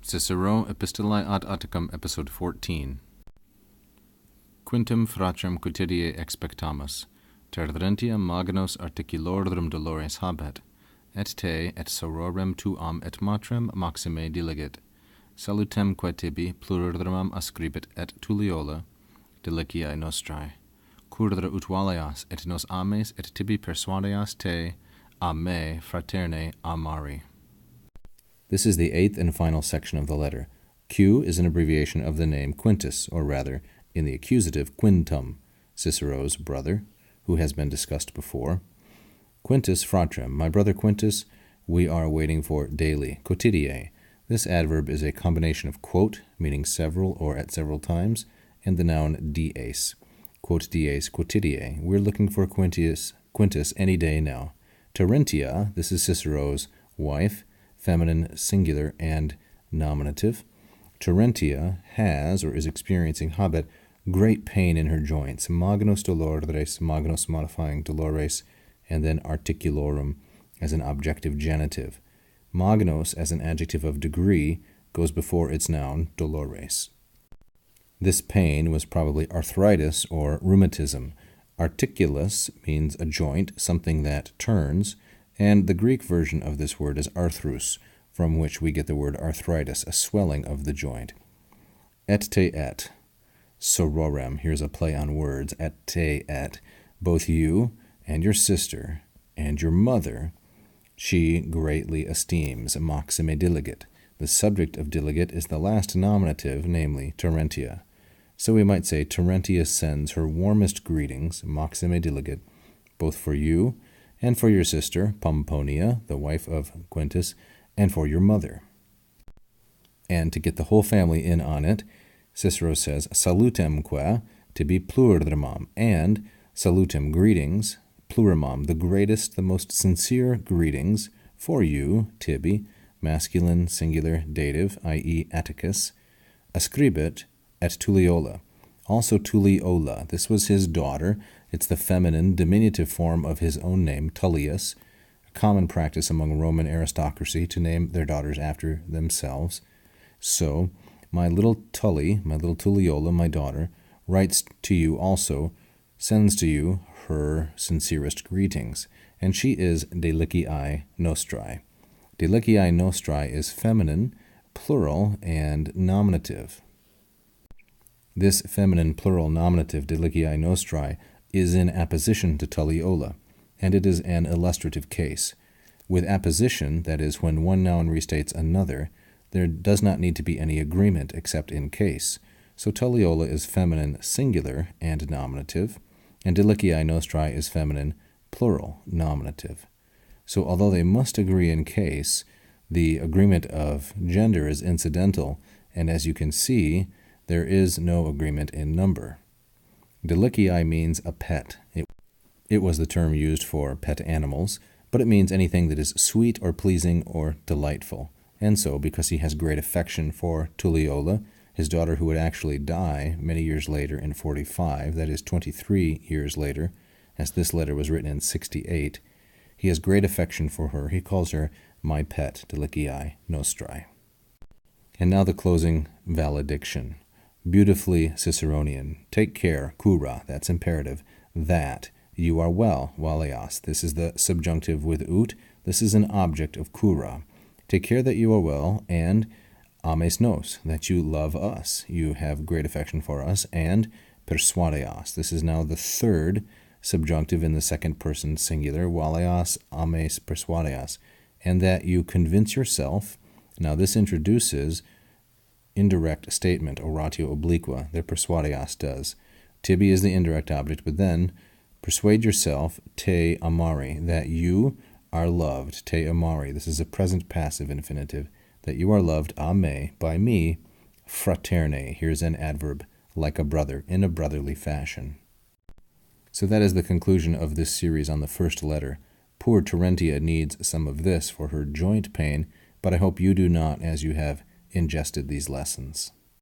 Cicero, Epistulae Ad Atticum, Episode 14. Quintum fratrem quotidiae expectamus, terderentiam magnos articulorem dolores habet, et te et sororem tuam et matrem maxime diligit. Salutemque tibi plurirdramam ascribit et Tulliola, deliciae nostrae. Curdra utualeas et nos ames et tibi persuadeas te, a me fraterne amari. This is the 8th and final section of the letter. Q is an abbreviation of the name Quintus, or rather, in the accusative, Quintum, Cicero's brother, who has been discussed before. Quintus fratrem, my brother Quintus, we are waiting for daily, quotidiae. This adverb is a combination of quote, meaning several or at several times, and the noun dies. Quote dies quotidiae. We're looking for Quintus any day now. Terentia, this is Cicero's wife, feminine singular and nominative. Terentia has or is experiencing habet great pain in her joints. Magnos dolores, magnos modifying dolores, and then articulorum as an objective genitive. Magnos as an adjective of degree goes before its noun dolores. This pain was probably arthritis or rheumatism. Articulus means a joint, something that turns, and the Greek version of this word is arthrus, from which we get the word arthritis, a swelling of the joint. Et te et, sororem, here's a play on words, et te et, both you and your sister and your mother, she greatly esteems, maxime diligit. The subject of diligit is the last nominative, namely Terentia. So we might say Terentia sends her warmest greetings, maxime diligit, both for you and for your sister, Pomponia, the wife of Quintus, and for your mother. And to get the whole family in on it, Cicero says, salutemque, to be pluridramam, and salutem, greetings, plurimam, the greatest, the most sincere greetings, for you, tibi, masculine, singular, dative, i.e. Atticus, ascribit, et Tulliola. Also Tulliola, this was his daughter. It's the feminine, diminutive form of his own name, Tullius, a common practice among Roman aristocracy to name their daughters after themselves. So, my little Tully, my little Tulliola, my daughter, writes to you also, sends to you her sincerest greetings, and she is deliciae nostrae. Deliciae nostrae is feminine, plural, and nominative. This feminine plural nominative, deliciae nostrae, is in apposition to Tulliola, and it is an illustrative case. With apposition, that is, when one noun restates another, there does not need to be any agreement except in case. So Tulliola is feminine singular and nominative, and deliciae nostrae is feminine plural nominative. So although they must agree in case, the agreement of gender is incidental, and as you can see, there is no agreement in number. Deliciae means a pet. It was the term used for pet animals, but it means anything that is sweet or pleasing or delightful. And so, because he has great affection for Tulliola, his daughter who would actually die many years later in 45, that is 23 years later, as this letter was written in 68, he has great affection for her. He calls her my pet, deliciae nostrae. And now the closing valediction. Beautifully Ciceronian. Take care, cura, that's imperative, that you are well, valeas. This is the subjunctive with ut. This is an object of cura. Take care that you are well, and ames nos, that you love us. You have great affection for us, and persuadeas. This is now the third subjunctive in the second person singular, valeas, ames, persuadeas, and that you convince yourself. Now this introduces indirect statement, oratio obliqua, that persuadeas does. Tibi is the indirect object, but then persuade yourself, te amari, that you are loved, te amari. This is a present passive infinitive, that you are loved, a me, by me, fraterne. Here's an adverb, like a brother, in a brotherly fashion. So that is the conclusion of this series on the first letter. Poor Terentia needs some of this for her joint pain, but I hope you do not, as you have ingested these lessons.